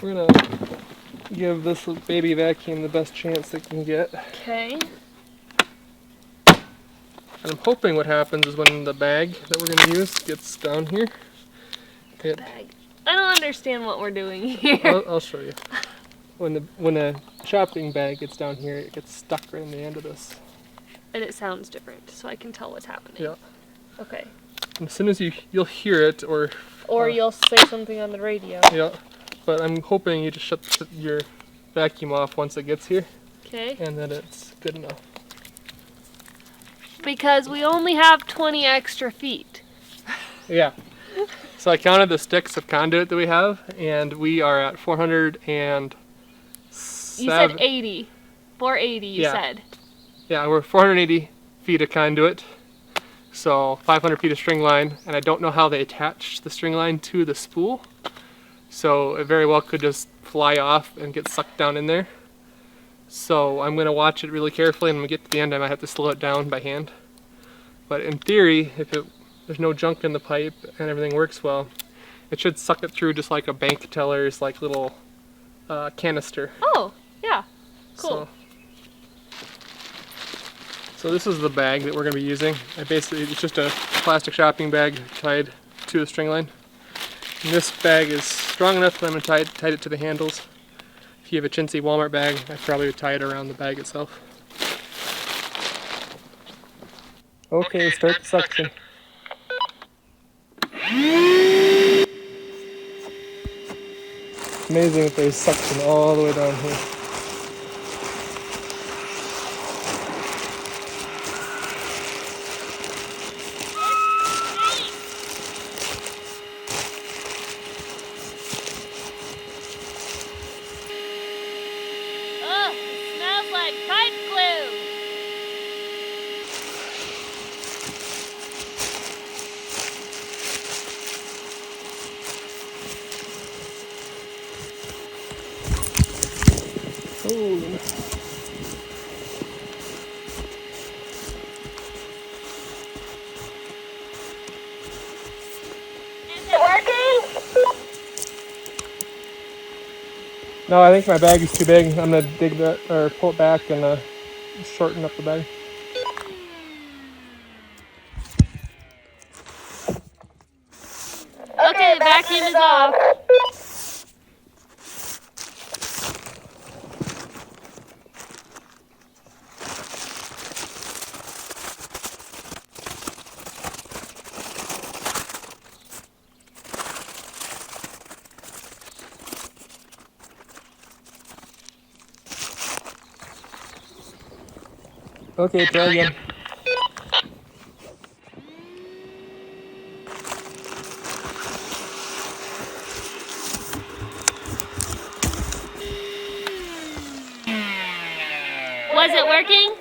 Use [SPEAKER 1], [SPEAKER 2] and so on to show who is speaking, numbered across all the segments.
[SPEAKER 1] We're gonna give this baby vacuum the best chance it can get.
[SPEAKER 2] Okay.
[SPEAKER 1] And I'm hoping what happens is when the bag that we're gonna use gets down here.
[SPEAKER 2] Bag. I don't understand what we're doing here.
[SPEAKER 1] I'll show you. When a shopping bag gets down here, it gets stuck right in the end of this.
[SPEAKER 2] And it sounds different, so I can tell what's happening.
[SPEAKER 1] Yeah.
[SPEAKER 2] Okay.
[SPEAKER 1] And as soon as you'll hear it, or
[SPEAKER 2] you'll say something on the radio.
[SPEAKER 1] Yeah. But I'm hoping you just shut your vacuum off once it gets here.
[SPEAKER 2] Okay.
[SPEAKER 1] And that it's good enough.
[SPEAKER 2] Because we only have 20 extra feet.
[SPEAKER 1] Yeah. So I counted the sticks of conduit that we have, and we are at 407.
[SPEAKER 2] You said 80. 480, you said.
[SPEAKER 1] Yeah, we're 480 feet of conduit, so 500 feet of string line, and I don't know how they attach the string line to the spool, so it very well could just fly off and get sucked down in there. So I'm going to watch it really carefully, and when we get to the end I might have to slow it down by hand. But in theory, if there's no junk in the pipe and everything works well, it should suck it through just like a bank teller's like little canister.
[SPEAKER 2] Oh, yeah. Cool.
[SPEAKER 1] So this is the bag that we're going to be using. It's just a plastic shopping bag tied to the string line. And this bag is strong enough that I'm going to tie it to the handles. If you have a chintzy Walmart bag, I'd probably tie it around the bag itself. Okay, start the suction. It's amazing that there's suction all the way down here.
[SPEAKER 2] Oh, it smells like pipe glue.
[SPEAKER 1] Oh.
[SPEAKER 2] Is it working?
[SPEAKER 1] No, I think my bag is too big. I'm going to dig that, or pull it back and shorten up the bag.
[SPEAKER 2] Okay, the vacuum is off.
[SPEAKER 1] Okay, try again.
[SPEAKER 2] Was it working?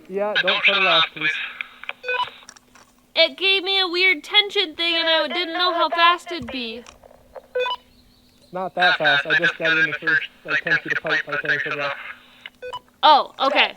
[SPEAKER 1] Yeah, don't shut it off, please.
[SPEAKER 2] It gave me a weird tension thing and I didn't know how fast it'd be.
[SPEAKER 1] Not that fast. I just got in the first like 10 feet of pipe by the time I shut it off.
[SPEAKER 2] Oh, okay.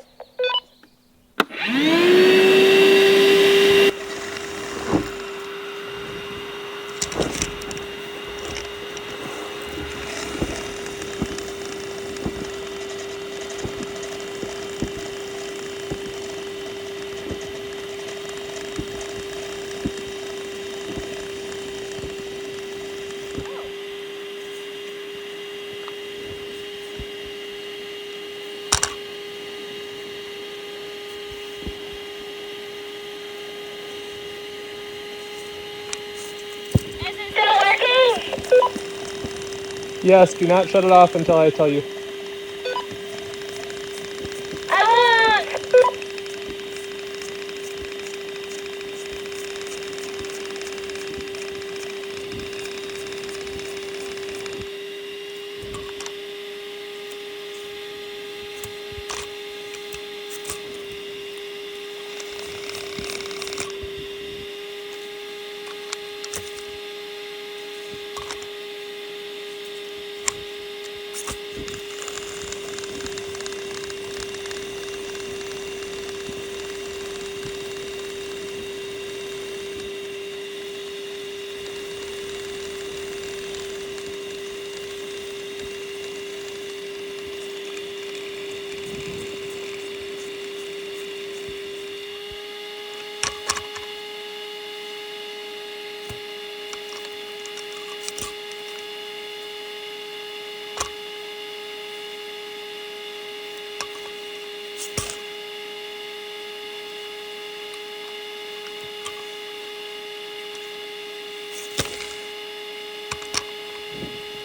[SPEAKER 1] Yes, do not shut it off until I tell you.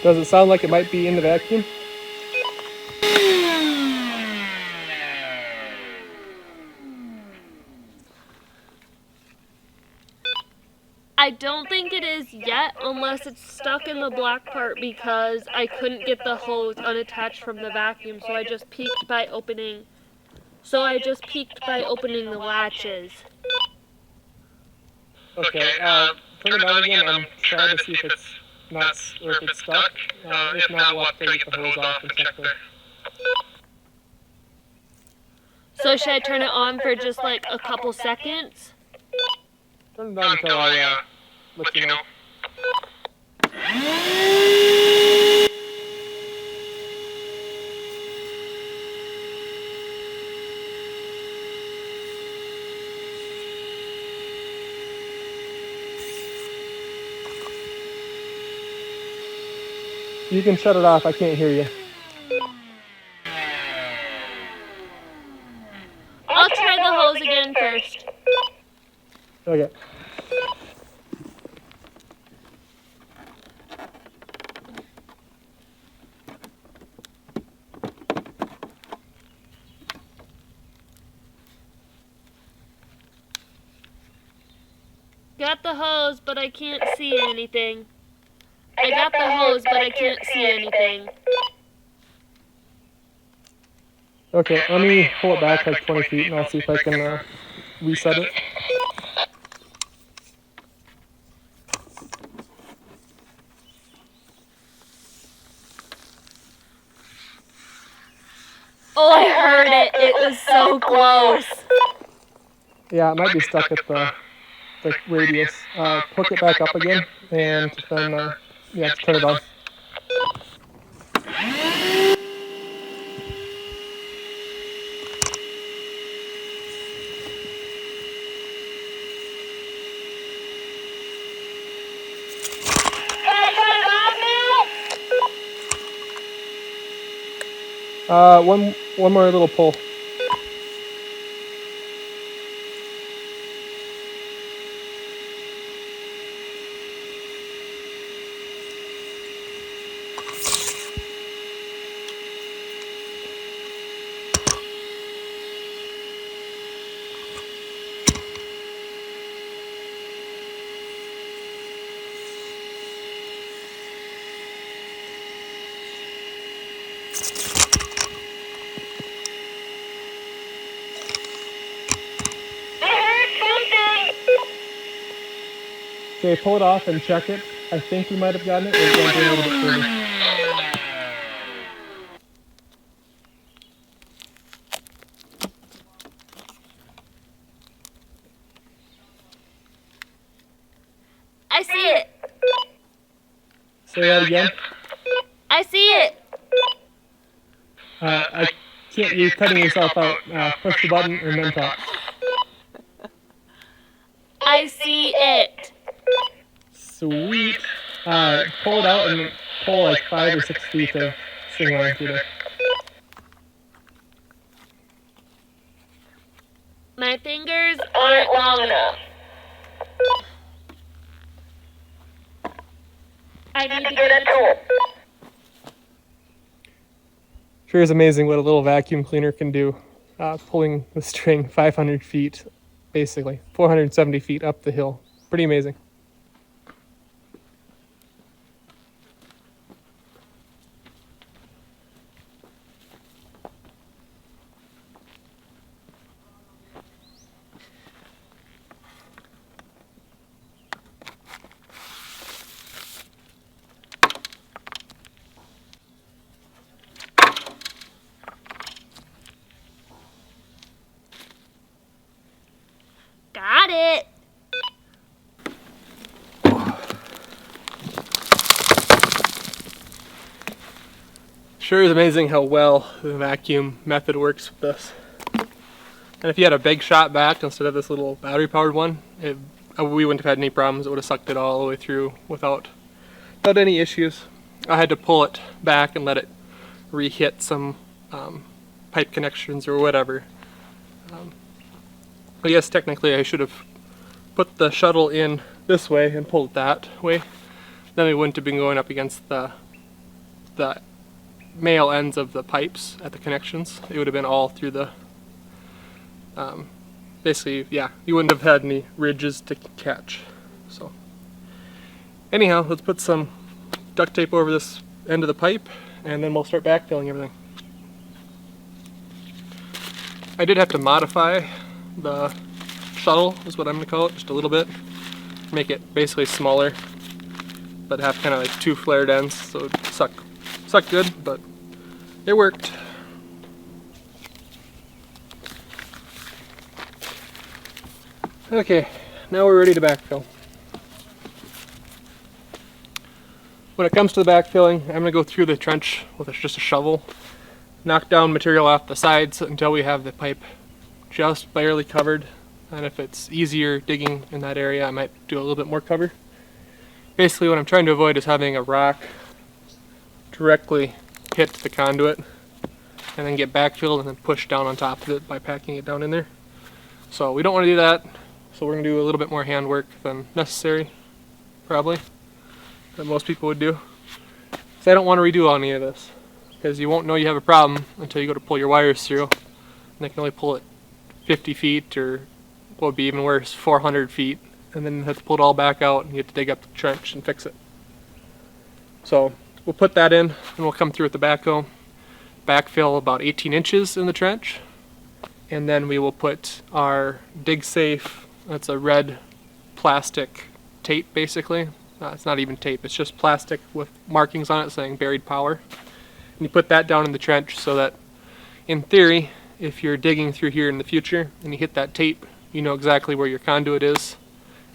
[SPEAKER 1] Does it sound like it might be in the vacuum?
[SPEAKER 2] I don't think it is yet, unless it's stuck in the black part because I couldn't get the hose unattached from the vacuum, so I just peeked by opening the latches.
[SPEAKER 1] Okay, turn it on again and try to see if it's not, or if it's stuck. If not, we'll have to get the hose off and check there.
[SPEAKER 2] So should I turn it on for just like a couple seconds?
[SPEAKER 1] Turn it on until I let you know. You can shut it off, I can't hear you.
[SPEAKER 2] I'll try the hose again first.
[SPEAKER 1] Okay.
[SPEAKER 2] Got the hose, but I can't see anything. I got the hose, but I can't see anything.
[SPEAKER 1] Okay, let me pull it back like 20 feet and I'll see if I can reset it.
[SPEAKER 2] Oh, I heard it. It was so close.
[SPEAKER 1] Yeah, it might be stuck at the radius. Hook it back up again and then yeah, turn it on. One more little pull. Okay, pull it off and check it. I think we might have gotten it. We're going to do a little bit further.
[SPEAKER 2] I see it.
[SPEAKER 1] Say that again.
[SPEAKER 2] I see it.
[SPEAKER 1] I can't. You're cutting yourself out. Push the button and then talk.
[SPEAKER 2] I see it.
[SPEAKER 1] Sweet. Pull it out and pull like 5 or 6 feet of string line through there.
[SPEAKER 2] My fingers aren't long enough. I need to get a tool.
[SPEAKER 1] Sure is amazing what a little vacuum cleaner can do. Pulling the string 500 feet, basically 470 feet up the hill. Pretty amazing.
[SPEAKER 2] Got it.
[SPEAKER 1] Sure is amazing how well the vacuum method works with this. And if you had a big shot back instead of this little battery powered one, we wouldn't have had any problems. It would have sucked it all the way through without any issues. I had to pull it back and let it re-hit some pipe connections or whatever. But yes, technically I should have put the shuttle in this way and pulled it that way. Then we wouldn't have been going up against the the male ends of the pipes at the connections. It would have been all through the, basically, yeah, you wouldn't have had any ridges to catch. So anyhow, let's put some duct tape over this end of the pipe, and then we'll start backfilling everything. I did have to modify the shuttle, is what I'm going to call it, just a little bit. Make it basically smaller, but have kind of like two flared ends, so it would suck good, but it worked. Okay, now we're ready to backfill. When it comes to the backfilling, I'm going to go through the trench with just a shovel, knock down material off the sides until we have the pipe just barely covered, and if it's easier digging in that area, I might do a little bit more cover. Basically what I'm trying to avoid is having a rock directly hit the conduit and then get backfilled and then push down on top of it by packing it down in there. So we don't want to do that, so we're going to do a little bit more handwork than necessary, probably, that most people would do. So I don't want to redo any of this, because you won't know you have a problem until you go to pull your wires through, and they can only pull it 50 feet, or what would be even worse, 400 feet, and then you have to pull it all back out and you have to dig up the trench and fix it. So we'll put that in and we'll come through with the backhoe, backfill about 18 inches in the trench, and then we will put our dig safe, that's a red plastic tape basically. It's not even tape, it's just plastic with markings on it saying buried power. And you put that down in the trench so that, in theory, if you're digging through here in the future and you hit that tape, you know exactly where your conduit is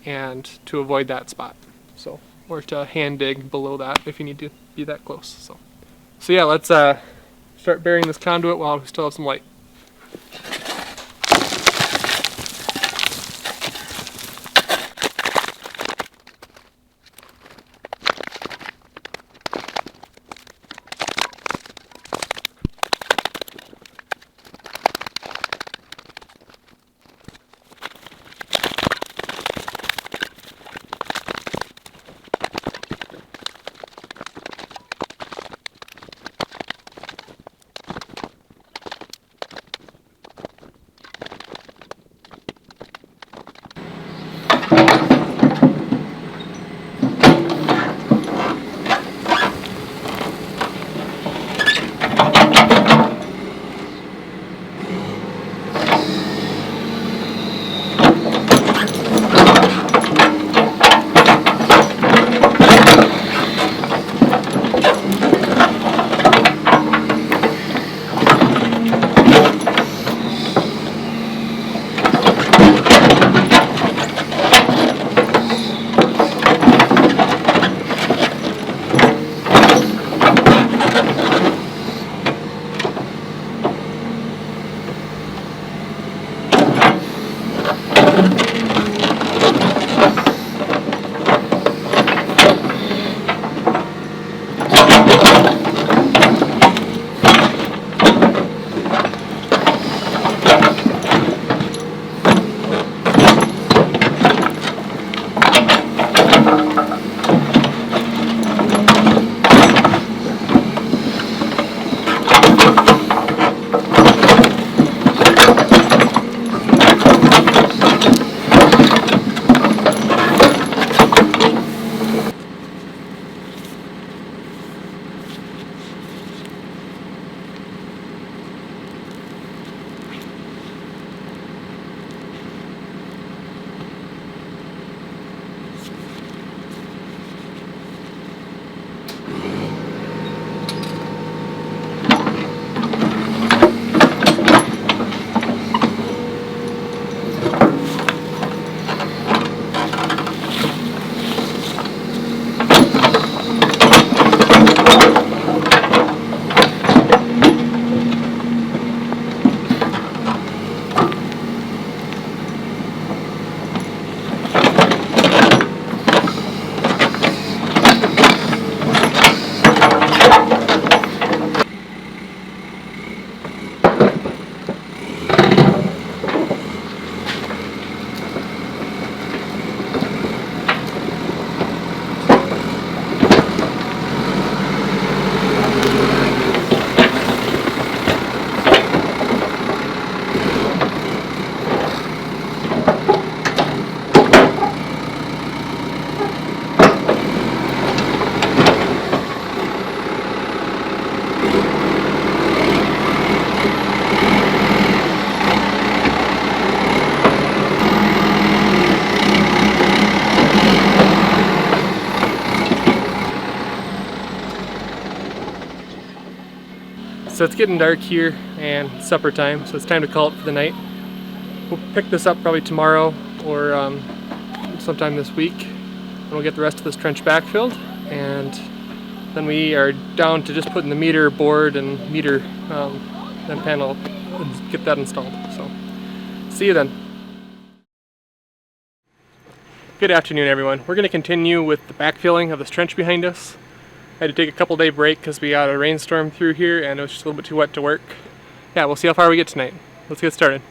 [SPEAKER 1] and to avoid that spot. So, or to hand dig below that if you need to be that close. So yeah, let's start burying this conduit while we still have some light. So it's getting dark here and supper time, so it's time to call it for the night. We'll pick this up probably tomorrow or sometime this week, and we'll get the rest of this trench backfilled, and then we are down to just putting the meter board and meter and panel and get that installed. So see you then. Good afternoon, everyone. We're going to continue with the backfilling of this trench behind us. I had to take a couple day break because we got a rainstorm through here and it was just a little bit too wet to work. Yeah, we'll see how far we get tonight. Let's get started.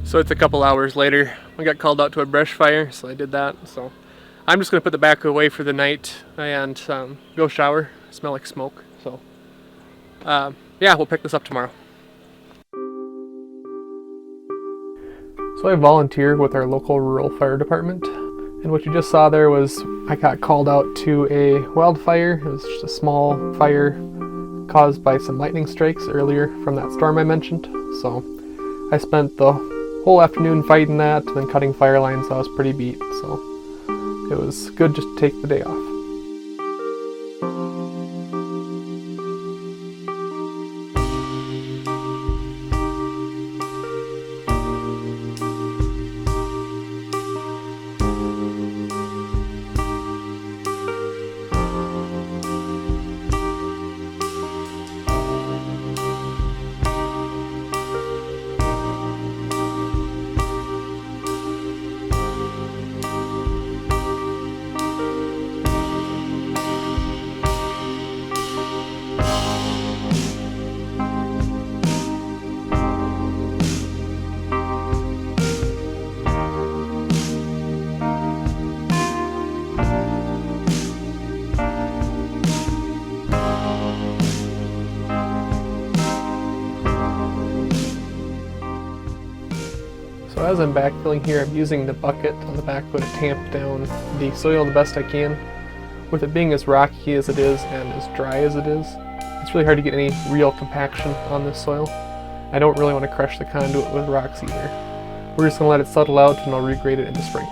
[SPEAKER 1] So it's a couple hours later. We got called out to a brush fire, so I did that. So I'm just gonna put the backhoe away for the night and go shower. I smell like smoke. So yeah, we'll pick this up tomorrow. So I volunteer with our local rural fire department, and what you just saw there was I got called out to a wildfire. It was just a small fire caused by some lightning strikes earlier from that storm I mentioned. So I spent the whole afternoon fighting that and then cutting fire lines, so I was pretty beat. So it was good just to take the day off. So as I'm backfilling here, I'm using the bucket on the backhoe to tamp down the soil the best I can. With it being as rocky as it is and as dry as it is, it's really hard to get any real compaction on this soil. I don't really want to crush the conduit with rocks either. We're just going to let it settle out and I'll regrade it in the spring.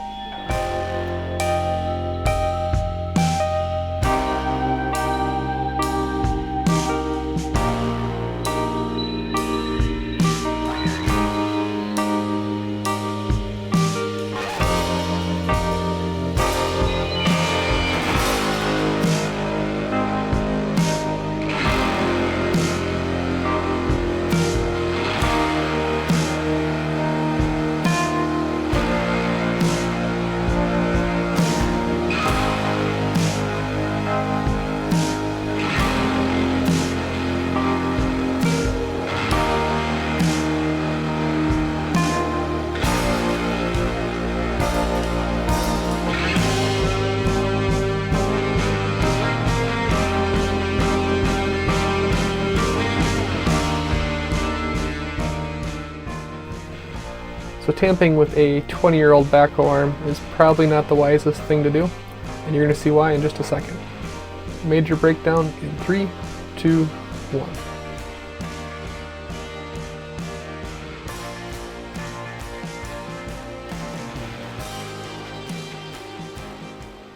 [SPEAKER 1] So tamping with a 20-year-old backhoe arm is probably not the wisest thing to do, and you're going to see why in just a second. Major breakdown in 3, 2, 1.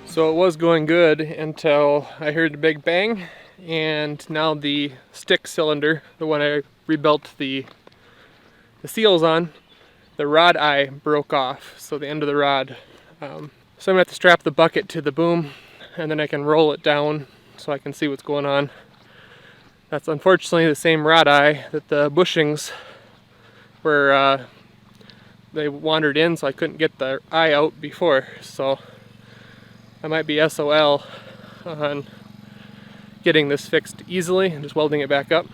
[SPEAKER 1] So it was going good until I heard a big bang, and now the stick cylinder, the one I rebuilt the seals on, the rod eye broke off, so the end of the rod. So I'm gonna have to strap the bucket to the boom, and then I can roll it down so I can see what's going on. That's unfortunately the same rod eye that the bushings were, they wandered in, so I couldn't get the eye out before. So I might be SOL on getting this fixed easily and just welding it back up,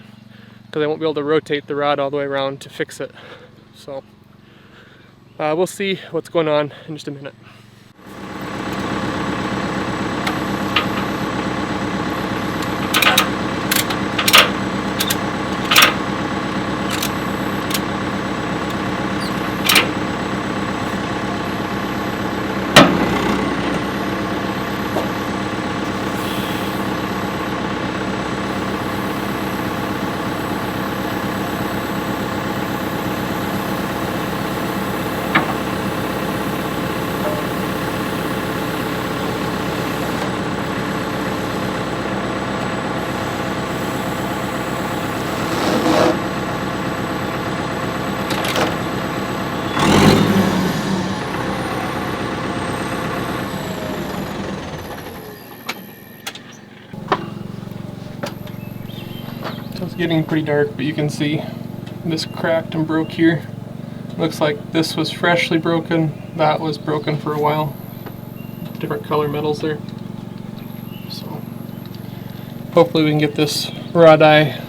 [SPEAKER 1] because I won't be able to rotate the rod all the way around to fix it. So we'll see what's going on in just a minute. It's getting pretty dark, but you can see this cracked and broke here. Looks like this was freshly broken, that was broken for a while. Different color metals there. So hopefully we can get this rod eye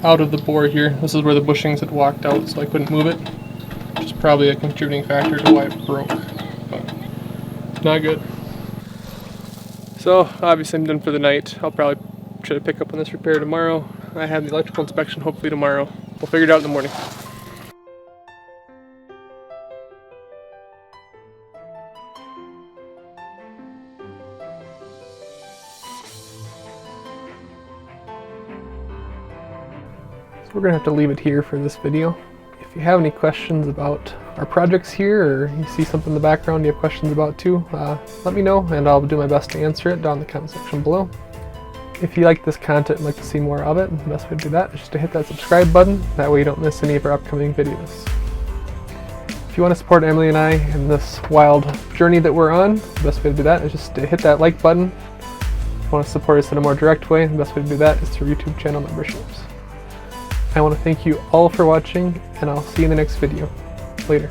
[SPEAKER 1] out of the bore here. This is where the bushings had walked out, so I couldn't move it, which is probably a contributing factor to why it broke, but not good. So obviously I'm done for the night. I'll probably try to pick up on this repair tomorrow. I have the electrical inspection hopefully tomorrow. We'll figure it out in the morning. So we're gonna have to leave it here for this video. If you have any questions about our projects here, or you see something in the background you have questions about too, let me know and I'll do my best to answer it down in the comment section below. If you like this content and like to see more of it, the best way to do that is just to hit that subscribe button. That way you don't miss any of our upcoming videos. If you want to support Emily and I in this wild journey that we're on, the best way to do that is just to hit that like button. If you want to support us in a more direct way, the best way to do that is through YouTube channel memberships. I want to thank you all for watching, and I'll see you in the next video. Later.